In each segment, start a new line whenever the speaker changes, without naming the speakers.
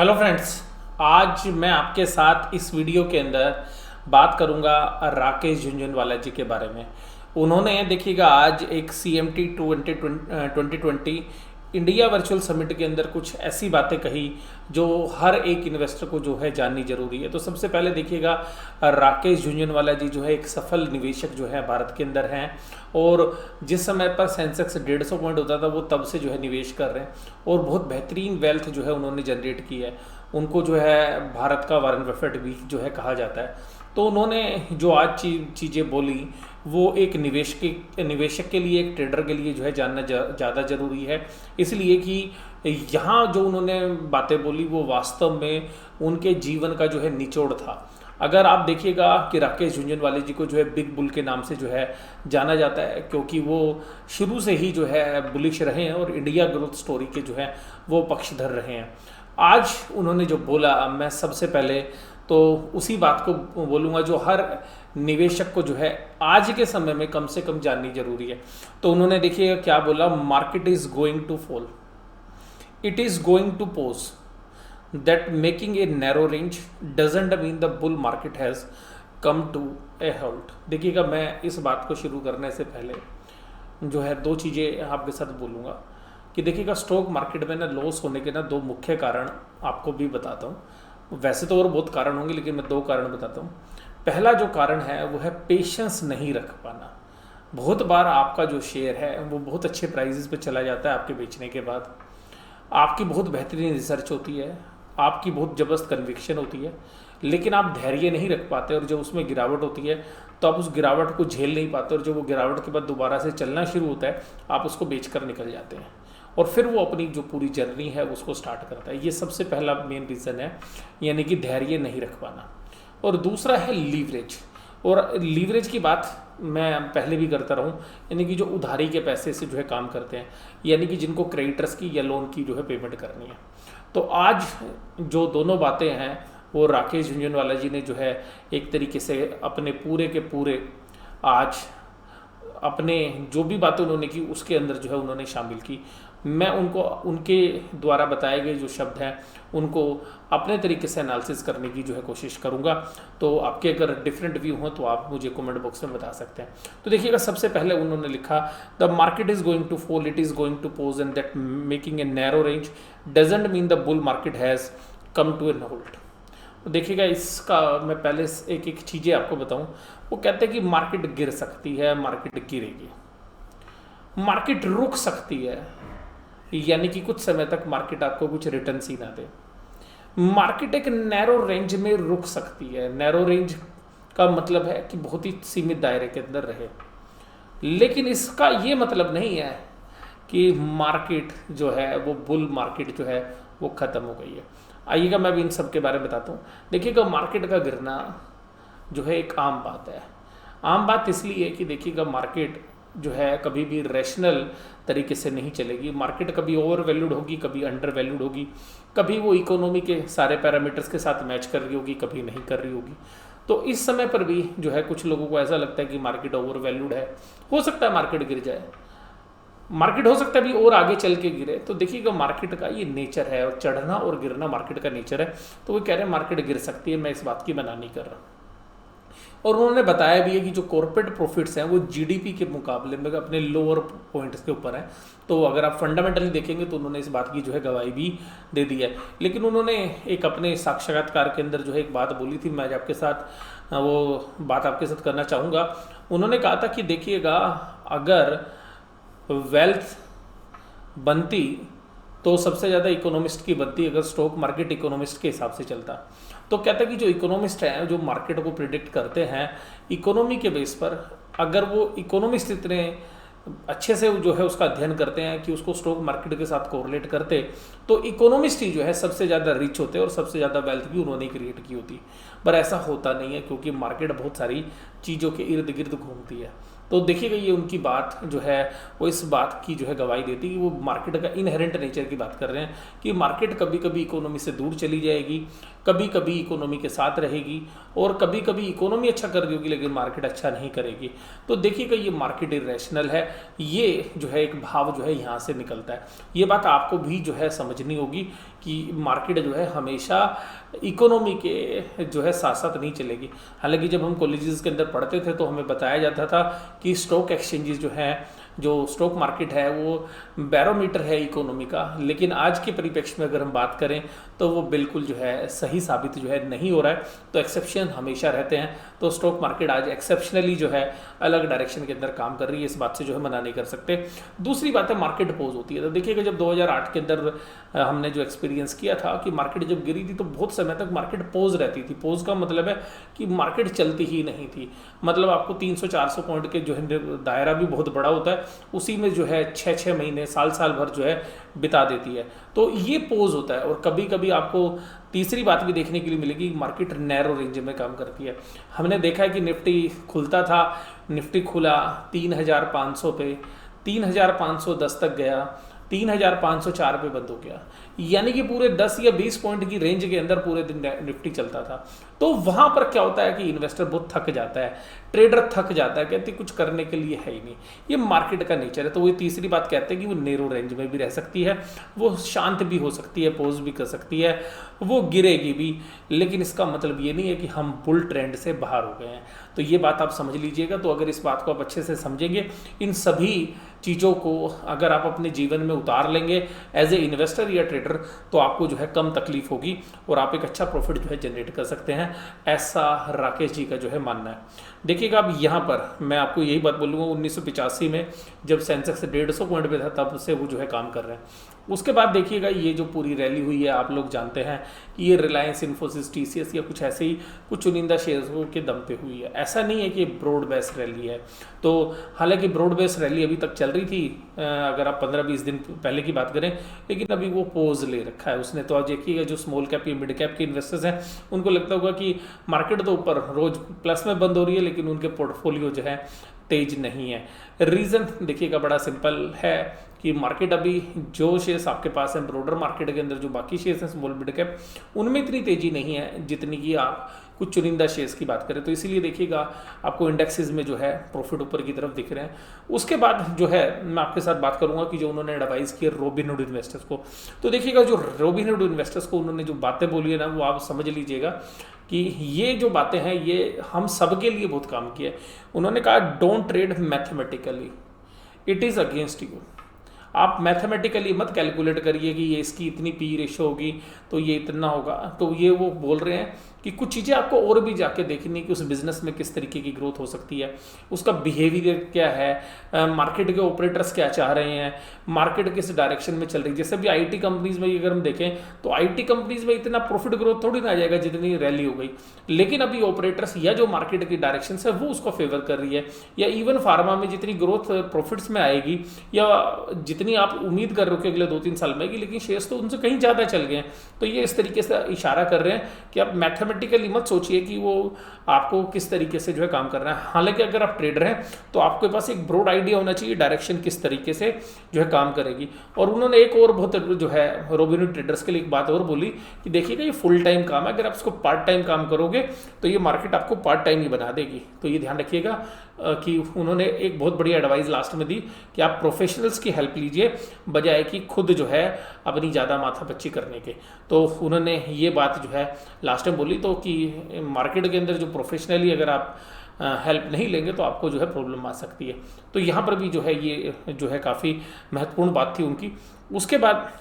Hello friends. आज मैं आपके साथ इस वीडियो के अंदर बात करूंगा राकेश झुनझुनवाला जी के बारे में। उन्होंने देखिएगा आज एक CMT 2020 इंडिया वर्चुअल समिट के अंदर कुछ ऐसी बातें कही जो हर एक इन्वेस्टर को जो है जाननी जरूरी है। तो सबसे पहले देखिएगा, राकेश झुनझुनवाला जी जो है एक सफल निवेशक जो है भारत के अंदर हैं, और जिस समय पर सेंसेक्स 150 पॉइंट होता था वो तब से जो है निवेश कर रहे हैं और बहुत बेहतरीन वेल्थ जो है उन्होंने जनरेट की है। उनको जो है भारत का वारेन बफेट भी जो है कहा जाता है। तो उन्होंने जो आज चीज़ें बोली वो एक निवेशक के लिए, एक ट्रेडर के लिए जो है जानना ज़्यादा ज़रूरी है, इसलिए कि यहाँ जो उन्होंने बातें बोली वो वास्तव में उनके जीवन का जो है निचोड़ था। अगर आप देखिएगा कि राकेश झुनझुनवाला जी को जो है बिग बुल के नाम से जो है जाना जाता है, क्योंकि वो शुरू से ही जो है बुलिश रहे हैं और इंडिया ग्रोथ स्टोरी के जो है वो पक्षधर रहे हैं। आज उन्होंने जो बोला, मैं सबसे पहले तो उसी बात को बोलूँगा जो हर निवेशक को जो है आज के समय में कम से कम जाननी जरूरी है। तो उन्होंने देखिएगा क्या बोला, market is going to fall, it is going to pause that making a narrow range doesn't mean the bull market has come to a halt. देखिएगा, मैं इस बात को शुरू करने से पहले जो है दो चीज़ें आपके साथ बोलूँगा कि देखिएगा, स्टॉक मार्केट में ना लॉस होने के ना दो मुख्य कारण आपको भी बताता हूँ। वैसे तो और बहुत कारण होंगे, लेकिन मैं दो कारण बताता हूँ। पहला जो कारण है वो है पेशेंस नहीं रख पाना। बहुत बार आपका जो शेयर है वो बहुत अच्छे प्राइजेस पे चला जाता है आपके बेचने के बाद, आपकी बहुत बेहतरीन रिसर्च होती है, आपकी बहुत ज़बरदस्त कन्विक्शन होती है, लेकिन आप धैर्य नहीं रख पाते और जब उसमें गिरावट होती है तो आप उस गिरावट को झेल नहीं पाते, और जब वो गिरावट के बाद दोबारा से चलना शुरू होता है आप उसको बेचकर निकल जाते हैं और फिर वो अपनी जो पूरी जर्नी है उसको स्टार्ट करता है। ये सबसे पहला मेन रीज़न है, यानी कि धैर्य नहीं रख पाना। और दूसरा है लीवरेज। और लीवरेज की बात मैं पहले भी करता रहूँ, यानी कि जो उधारी के पैसे से जो है काम करते हैं, यानी कि जिनको क्रेडिटर्स की या लोन की जो है पेमेंट करनी है। तो आज जो दोनों बातें हैं वो राकेश झुनझुनवाला जी ने जो है एक तरीके से अपने पूरे के पूरे आज अपने जो भी बातें उन्होंने की उसके अंदर जो है उन्होंने शामिल की। मैं उनको उनके द्वारा बताए गए जो शब्द हैं उनको अपने तरीके से एनालिसिस करने की जो है कोशिश करूंगा। तो आपके अगर डिफरेंट व्यू हो तो आप मुझे कमेंट बॉक्स में बता सकते हैं। तो देखिएगा, सबसे पहले उन्होंने लिखा, the market is going to fall, it is going to pause and that making a narrow range doesn't mean the bull market has come to an hold. देखिएगा, इसका मैं पहले एक एक चीज़ें आपको बताऊं। वो कहते हैं कि मार्केट गिर सकती है, मार्केट गिरेगी, मार्केट रुक सकती है, यानी कि कुछ समय तक मार्केट आपको कुछ रिटर्न ही ना दे। मार्केट एक नैरो रेंज में रुक सकती है। नैरो रेंज का मतलब है कि बहुत ही सीमित दायरे के अंदर रहे, लेकिन इसका ये मतलब नहीं है कि मार्केट जो है वो बुल मार्केट जो है वो ख़त्म हो गई है। आइएगा, मैं भी इन सब के बारे में बताता हूँ। देखिएगा, मार्केट का गिरना जो है एक आम बात है। आम बात इसलिए कि देखिएगा, मार्केट जो है कभी भी रैशनल तरीके से नहीं चलेगी। मार्केट कभी ओवर वैल्यूड होगी, कभी अंडर वैल्यूड होगी, कभी वो इकोनॉमी के सारे पैरामीटर्स के साथ मैच कर रही होगी, कभी नहीं कर रही होगी। तो इस समय पर भी जो है कुछ लोगों को ऐसा लगता है कि मार्केट ओवर वैल्यूड है, हो सकता है मार्केट गिर जाए, मार्केट हो सकता है भी और आगे चल के गिरे। तो देखिएगा, मार्केट का ये नेचर है और चढ़ना और गिरना मार्केट का नेचर है। तो वो कह रहे हैं मार्केट गिर सकती है, मैं इस बात की मना नहीं कर रहा। और उन्होंने बताया भी है कि जो कॉर्पोरेट प्रॉफिट्स हैं वो जीडीपी के मुकाबले में अपने लोअर पॉइंट्स के ऊपर हैं। तो अगर आप फंडामेंटली देखेंगे तो उन्होंने इस बात की जो है गवाही भी दे दी है। लेकिन उन्होंने एक अपने साक्षात्कार के अंदर जो है एक बात बोली थी, मैं आज आपके साथ वो बात आपके साथ करना चाहूँगा। उन्होंने कहा था कि देखिएगा, अगर वेल्थ बनती तो सबसे ज़्यादा इकोनॉमिस्ट की बनती अगर स्टॉक मार्केट इकोनॉमिस्ट के हिसाब से चलता। तो कहता है कि जो इकोनॉमिस्ट हैं, जो मार्केट को प्रिडिक्ट करते हैं इकोनॉमी के बेस पर, अगर वो इकोनॉमिस्ट इतने अच्छे से जो है उसका अध्ययन करते हैं कि उसको स्टॉक मार्केट के साथ कोरिलेट करते, तो इकोनॉमिस्ट ही जो है सबसे ज़्यादा रिच होते और सबसे ज़्यादा वेल्थ भी उन्होंने क्रिएट की होती। पर ऐसा होता नहीं है, क्योंकि मार्केट बहुत सारी चीज़ों के इर्द गिर्द घूमती है। तो देखिएगा, ये उनकी बात जो है वो इस बात की जो है गवाही देती है कि वो मार्केट का इनहेरेंट नेचर की बात कर रहे हैं कि मार्केट कभी कभी इकोनॉमी से दूर चली जाएगी, कभी कभी इकोनॉमी के साथ रहेगी और कभी कभी इकोनॉमी अच्छा कर रही होगी लेकिन मार्केट अच्छा नहीं करेगी। तो देखिएगा ये मार्केट इरेशनल है, ये जो है एक भाव जो है यहाँ से निकलता है। ये बात आपको भी जो है समझनी होगी कि मार्केट जो है हमेशा इकोनॉमी के जो है साथ साथ नहीं चलेगी। हालांकि जब हम कॉलेजेस के अंदर पढ़ते थे तो हमें बताया जाता था कि स्टॉक एक्सचेंजेस जो है, जो स्टॉक मार्केट है वो बैरोमीटर है इकोनॉमी का, लेकिन आज के परिप्रेक्ष्य में अगर हम बात करें तो वो बिल्कुल जो है सही साबित जो है नहीं हो रहा है। तो एक्सेप्शन हमेशा रहते हैं। तो स्टॉक मार्केट आज एक्सेप्शनली जो है अलग डायरेक्शन के अंदर काम कर रही है, इस बात से जो है मना नहीं कर सकते। दूसरी बात है मार्केट पोज होती है। तो देखिएगा जब 2008 के अंदर हमने जो एक्सपीरियंस किया था कि मार्केट जब गिरी थी तो बहुत समय तक मार्केट पोज रहती थी। पोज का मतलब है कि मार्केट चलती ही नहीं थी, मतलब आपको 300-400 पॉइंट के जो है दायरा भी बहुत बड़ा होता है, उसी में जो है 6-6 महीने साल भर जो है बिता देती है। तो ये पोज होता है। और कभी कभी आपको तीसरी बात भी देखने के लिए मिलेगी, मार्केट नैरो रेंज में काम करती है। हमने देखा है कि निफ्टी खुलता था, निफ्टी खुला 3500 पे, 3510 तक गया, 3504 पे बंद हो गया, यानी कि पूरे 10 या 20 पॉइंट की रेंज के अंदर पूरे दिन निफ्टी चलता था। तो वहां पर क्या होता है कि इन्वेस्टर बहुत थक जाता है, ट्रेडर थक जाता है, कहते कुछ करने के लिए है ही नहीं। ये मार्केट का नेचर है। तो वो तीसरी बात कहते हैं कि वो नेरो रेंज में भी रह सकती है, वो शांत भी हो सकती है, पोज भी कर सकती है, वो गिरेगी भी, लेकिन इसका मतलब ये नहीं है कि हम बुल ट्रेंड से बाहर हो गए हैं। तो ये बात आप समझ लीजिएगा। तो अगर इस बात को आप अच्छे से समझेंगे, इन सभी चीज़ों को अगर आप अपने जीवन में उतार लेंगे एज ए इन्वेस्टर या ट्रेडर, तो आपको जो है कम तकलीफ होगी और आप एक अच्छा प्रॉफिट जो है जनरेट कर सकते हैं, ऐसा राकेश जी का जो है मानना है। देखिएगा अब यहाँ पर मैं आपको यही बात बोलूँगा, 1985 में जब सेंसेक्स 150 पॉइंट पे था तब से वो जो है काम कर रहे हैं। उसके बाद देखिएगा ये जो पूरी रैली हुई है, आप लोग जानते हैं कि ये रिलायंस, इन्फोसिस, टीसीएस या कुछ ऐसे ही कुछ चुनिंदा शेयरों के दम पे हुई है। ऐसा नहीं है कि ब्रॉड बेस रैली है। तो हालांकि ब्रॉड बेस रैली अभी तक चल रही थी, अगर आप 15-20 दिन पहले की बात करें, लेकिन अभी वो पोज ले रखा है उसने। तो आज देखिएगा जो स्मॉल कैप या मिड कैप के इन्वेस्टर्स हैं उनको लगता होगा कि मार्केट तो ऊपर रोज प्लस में बंद हो रही है, लेकिन उनके पोर्टफोलियो जो है तेज नहीं है। रीज़न देखिएगा बड़ा सिंपल है कि मार्केट अभी जो शेयर्स आपके पास हैं ब्रॉडर मार्केट के अंदर, जो बाकी शेयर्स हैं स्मॉल मिड कैप, उनमें इतनी तेजी नहीं है जितनी कि आप कुछ चुनिंदा शेयर्स की बात करें। तो इसीलिए देखिएगा आपको इंडेक्सेस में जो है प्रॉफिट ऊपर की तरफ दिख रहे हैं। उसके बाद जो है मैं आपके साथ बात करूंगा कि जो उन्होंने एडवाइस किया रोबिनहुड इन्वेस्टर्स को। तो देखिएगा जो रोबिनहुड इन्वेस्टर्स को उन्होंने जो बातें बोली है ना, वो आप समझ लीजिएगा कि ये जो बातें हैं ये हम सब के लिए बहुत काम की है। उन्होंने कहा don't trade mathematically, it is against you. आप मैथमेटिकली मत कैलकुलेट करिए कि ये इसकी इतनी पी रेशो होगी तो ये इतना होगा। तो ये वो बोल रहे हैं कि कुछ चीज़ें आपको और भी जाके देखनी कि उस बिज़नेस में किस तरीके की ग्रोथ हो सकती है, उसका बिहेवियर क्या है, मार्केट के ऑपरेटर्स क्या चाह रहे हैं, मार्केट किस डायरेक्शन में चल रही है। जैसे भी आईटी कंपनीज में अगर हम देखें तो आईटी कंपनीज में इतना प्रॉफिट ग्रोथ थोड़ी ना आ जाएगा जितनी रैली हो गई, लेकिन अभी ऑपरेटर्स या जो मार्केट की डायरेक्शन है वो उसको फेवर कर रही है। या इवन फार्मा में जितनी ग्रोथ प्रॉफिट्स में आएगी या जितनी आप उम्मीद कर रहे हो कि अगले 2-3 साल में आएगी, लेकिन शेयर्स तो उनसे कहीं ज़्यादा चल गए हैं। तो ये इस तरीके से इशारा कर रहे हैं कि आप मैथमेटिकली मत सोचिए कि वो आपको किस तरीके से जो है काम करना है। हालांकि अगर आप ट्रेडर हैं तो आपके पास एक ब्रॉड आइडिया होना चाहिए डायरेक्शन किस तरीके से जो है काम करेगी। और उन्होंने एक और बहुत जो है रोबिनहुड ट्रेडर्स के लिए एक बात और बोली कि देखिएगा ये फुल टाइम काम है, अगर आप इसको पार्ट टाइम काम करोगे तो ये मार्केट आपको पार्ट टाइम ही बना देगी। तो ये ध्यान रखिएगा कि उन्होंने एक बहुत बड़ी एडवाइस लास्ट में दी कि आप प्रोफेशनल्स की हेल्प लीजिए बजाय कि खुद जो है अपनी ज़्यादा माथापच्ची करने के। तो उन्होंने ये बात जो है लास्ट में बोली तो कि मार्केट के अंदर जो प्रोफेशनली अगर आप हेल्प नहीं लेंगे तो आपको जो है प्रॉब्लम आ सकती है। तो यहाँ पर भी जो है ये जो है काफ़ी महत्वपूर्ण बात थी उनकी। उसके बाद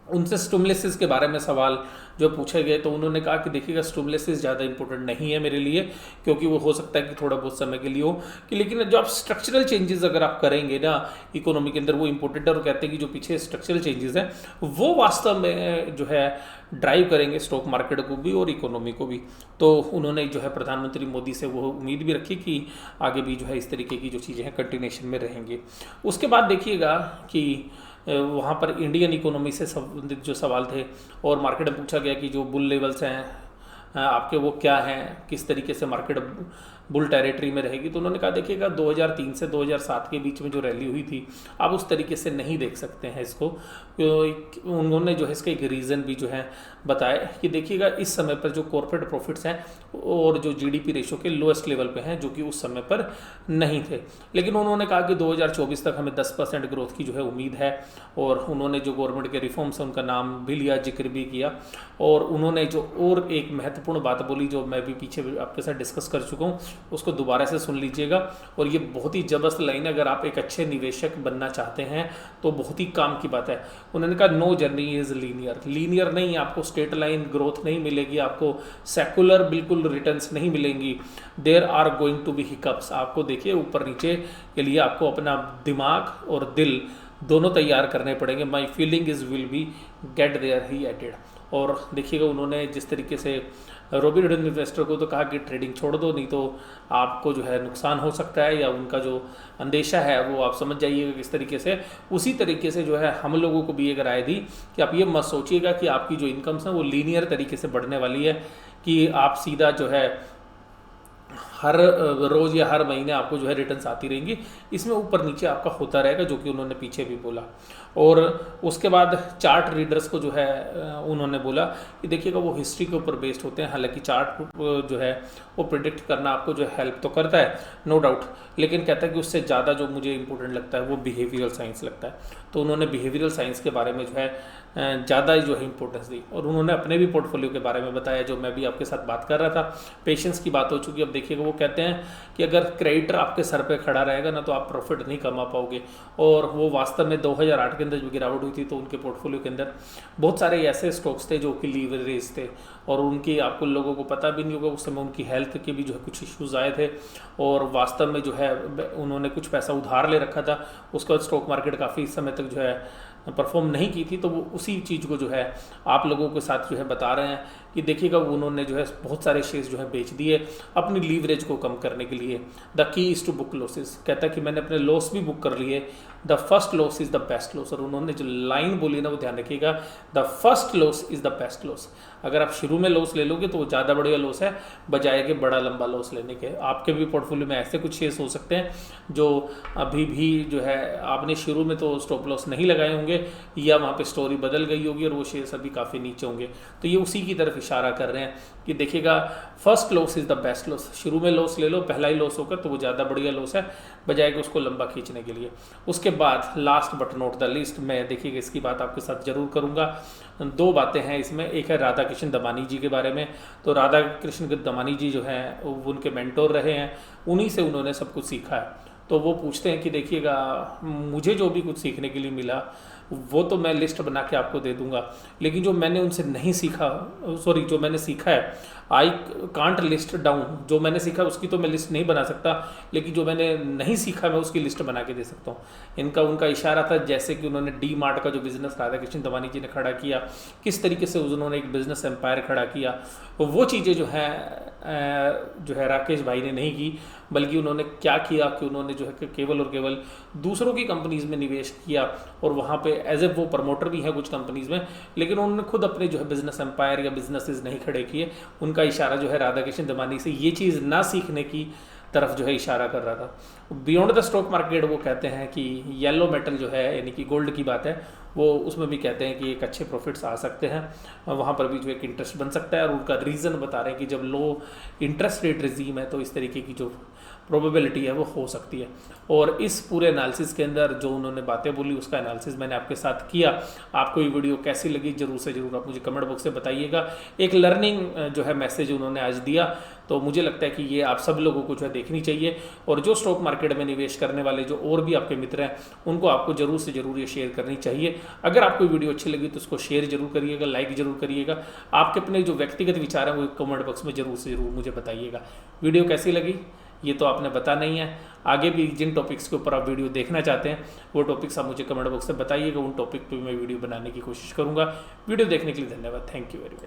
उनसे स्टिमुलसेस के बारे में सवाल जो पूछे गए तो उन्होंने कहा कि देखिएगा स्टिमुलसेस ज़्यादा इंपॉर्टेंट नहीं है मेरे लिए, क्योंकि वो हो सकता है कि थोड़ा बहुत समय के लिए हो कि, लेकिन जो आप स्ट्रक्चरल चेंजेस अगर आप करेंगे ना इकोनॉमी के अंदर वो इंपॉर्टेंट है। और कहते हैं कि जो पीछे स्ट्रक्चरल चेंजेस हैं वो वास्तव में जो है ड्राइव करेंगे स्टॉक मार्केट को भी और इकोनॉमी को भी। तो उन्होंने जो है प्रधानमंत्री मोदी से वो उम्मीद भी रखी कि आगे भी जो है इस तरीके की जो चीज़ें हैं कंटिन्यूएशन में रहेंगी। उसके बाद देखिएगा कि वहाँ पर इंडियन इकोनॉमी से संबंधित जो सवाल थे और मार्केट में पूछा गया कि जो बुल लेवल्स हैं आपके वो क्या हैं, किस तरीके से मार्केट बुल टेरिटरी में रहेगी। तो उन्होंने कहा देखिएगा 2003 से 2007 के बीच में जो रैली हुई थी आप उस तरीके से नहीं देख सकते हैं इसको। उन्होंने जो है इसका एक रीज़न भी जो है बताया कि देखिएगा इस समय पर जो कॉर्पोरेट प्रॉफिट्स हैं और जो जीडीपी रेशो के लोएस्ट लेवल पे हैं, जो कि उस समय पर नहीं थे। लेकिन उन्होंने कहा कि 2024 तक हमें 10% ग्रोथ की जो है उम्मीद है। और उन्होंने जो गवर्नमेंट के रिफॉर्म्स हैं उनका नाम भी लिया, जिक्र भी किया। और उन्होंने जो और एक महत्वपूर्ण बात बोली जो मैं भी पीछे आपके साथ डिस्कस कर चुका हूँ, उसको दोबारा से सुन लीजिएगा। और ये बहुत ही जबरदस्त लाइन है, अगर आप एक अच्छे निवेशक बनना चाहते हैं तो बहुत ही काम की बात है। उन्होंने कहा know journey is linear. Linear नहीं, आपको स्ट्रेट लाइन ग्रोथ नहीं मिलेगी, आपको सेकुलर बिल्कुल रिटर्न्स नहीं मिलेंगी। There are going to be hiccups. आपको देखिए ऊपर नीचे के लिए आपको अपना दिमाग और दिल दोनों तैयार करने पड़ेंगे। My feeling is will be get there he एटेड। और देखिएगा उन्होंने जिस तरीके से रॉबिनहुड इन्वेस्टर को तो कहा कि ट्रेडिंग छोड़ दो, नहीं तो आपको जो है नुकसान हो सकता है, या उनका जो अंदेशा है वो आप समझ जाइएगा किस तरीके से। उसी तरीके से जो है हम लोगों को भी एक राय दी कि आप ये मत सोचिएगा कि आपकी जो इनकम्स हैं वो लीनियर तरीके से बढ़ने वाली है, कि आप सीधा जो है हर रोज़ या हर महीने आपको जो है रिटर्न्स आती रहेंगी। इसमें ऊपर नीचे आपका होता रहेगा, जो कि उन्होंने पीछे भी बोला। और उसके बाद चार्ट रीडर्स को जो है उन्होंने बोला कि देखिएगा वो हिस्ट्री के ऊपर बेस्ड होते हैं। हालांकि चार्ट जो है वो प्रिडिक्ट करना आपको जो हेल्प तो करता है, नो डाउट, लेकिन कहता है कि उससे ज़्यादा जो मुझे इंपॉर्टेंट लगता है वो बिहेवियरल साइंस लगता है। तो उन्होंने बिहेवियरल साइंस के बारे में जो है ज़्यादा जो है इंपॉर्टेंस दी। और उन्होंने अपने भी पोर्टफोलियो के बारे में बताया, जो मैं भी आपके साथ बात कर रहा था। पेशेंस की बात हो चुकी। अब देखिएगा वो कहते हैं कि अगर क्रेडिटर आपके सर पे खड़ा रहेगा ना तो आप प्रॉफिट नहीं कमा पाओगे। और वो वास्तव में 2008 के अंदर जो गिरावट हुई थी तो उनके पोर्टफोलियो के अंदर बहुत सारे ऐसे स्टॉक्स थे जो कि लीवरेज थे, और उनकी आपको लोगों को पता भी नहीं होगा उस समय उनकी हेल्थ के भी जो है कुछ इश्यूज आए थे। और वास्तव में जो है उन्होंने कुछ पैसा उधार ले रखा था, उसके बाद स्टॉक मार्केट काफ़ी समय तक जो है परफॉर्म नहीं की थी। तो वो उसी चीज़ को जो है आप लोगों के साथ जो है बता रहे हैं कि देखिएगा उन्होंने जो है बहुत सारे शेयर्स जो है बेच दिए अपनी लीवरेज को कम करने के लिए। The key is to book losses. कहता है कि मैंने अपने लॉस भी बुक कर लिए। The first loss is the best loss. और उन्होंने जो लाइन बोली ना वो ध्यान रखिएगा, the first loss is the best loss. अगर आप शुरू में लॉस ले लोगे तो वो ज़्यादा बढ़िया लॉस है, बजाय के बड़ा लंबा लॉस लेने के। आपके भी पोर्टफोलियो में ऐसे कुछ शेयर्स हो सकते हैं जो अभी भी जो है आपने शुरू में तो स्टॉप लॉस नहीं लगाए होंगे, या वहाँ पे स्टोरी बदल गई होगी और वो शेयर्स अभी काफ़ी नीचे होंगे। तो ये उसी की तरफ इशारा कर रहे हैं कि देखिएगा first loss is the best loss. शुरू में लॉस ले लो, पहला ही लॉस होकर तो वो ज़्यादा बढ़िया लॉस है, बजाय कि उसको लंबा खींचने के लिए। उसके बाद last but not the least, मैं देखिएगा इसकी बात आपके साथ जरूर करूँगा। दो बातें हैं इसमें। एक है राधा कृष्ण दमानी जी के बारे में। तो राधा कृष्ण दमानी जी जो हैं वो उनके मेंटोर रहे हैं, उन्हीं से उन्होंने सब कुछ सीखा है। तो वो पूछते हैं कि देखिएगा मुझे जो भी कुछ सीखने के लिए मिला वो तो मैं लिस्ट बना के आपको दे दूंगा, लेकिन जो मैंने उनसे नहीं सीखा, सॉरी जो मैंने सीखा है, आई कांट लिस्ट डाउन। जो मैंने सीखा उसकी तो मैं लिस्ट नहीं बना सकता, लेकिन जो मैंने नहीं सीखा मैं उसकी लिस्ट बना के दे सकता हूँ। इनका उनका इशारा था जैसे कि उन्होंने डी मार्ट का जो बिजनेस राधा कृष्ण दमानी जी ने खड़ा किया, किस तरीके से उन्होंने एक बिजनेस एम्पायर खड़ा किया। वो चीज़ें जो है राकेश भाई ने नहीं की, बल्कि उन्होंने क्या किया कि उन्होंने जो है केवल और केवल दूसरों की कंपनीज़ में निवेश किया, और वहाँ पे एज ए वो प्रमोटर भी है कुछ कंपनीज़ में, लेकिन उन्होंने खुद अपने जो है बिजनेस एम्पायर या बिजनेसेस नहीं खड़े किए। उनका इशारा जो है राधा कृष्ण दमानी से ये चीज़ ना सीखने की तरफ जो है इशारा कर रहा था। बियॉन्ड द स्टॉक मार्केट वो कहते हैं कि येलो मेटल जो है यानी कि गोल्ड की बात है, वो उसमें भी कहते हैं कि एक अच्छे प्रॉफिट्स आ सकते हैं, वहाँ पर भी जो एक इंटरेस्ट बन सकता है। और उनका रीज़न बता रहे हैं कि जब लो इंटरेस्ट रेट रिजीम है तो इस तरीके की जो प्रोबेबिलिटी है वो हो सकती है। और इस पूरे एनालिसिस के अंदर जो उन्होंने बातें बोली उसका एनालिसिस मैंने आपके साथ किया। आपको ये वीडियो कैसी लगी जरूर से जरूर आप मुझे कमेंट बॉक्स में बताइएगा। एक लर्निंग जो है मैसेज उन्होंने आज दिया, तो मुझे लगता है कि ये आप सब लोगों को जो है देखनी चाहिए। और जो स्टॉक मार्केट में निवेश करने वाले जो और भी आपके मित्र हैं उनको आपको जरूर से जरूर ये शेयर करनी चाहिए। अगर आपको वीडियो अच्छी लगी तो उसको शेयर जरूर करिएगा, लाइक जरूर करिएगा। आपके अपने जो व्यक्तिगत विचार हैं वो कमेंट बॉक्स में जरूर से जरूर मुझे बताइएगा। वीडियो कैसी लगी ये तो आपने बता नहीं है, आगे भी जिन टॉपिक्स के ऊपर आप वीडियो देखना चाहते हैं वो टॉपिक्स आप मुझे कमेंट बॉक्स में बताइएगा, उन टॉपिक पे मैं वीडियो बनाने की कोशिश करूँगा। वीडियो देखने के लिए धन्यवाद। Thank you very much.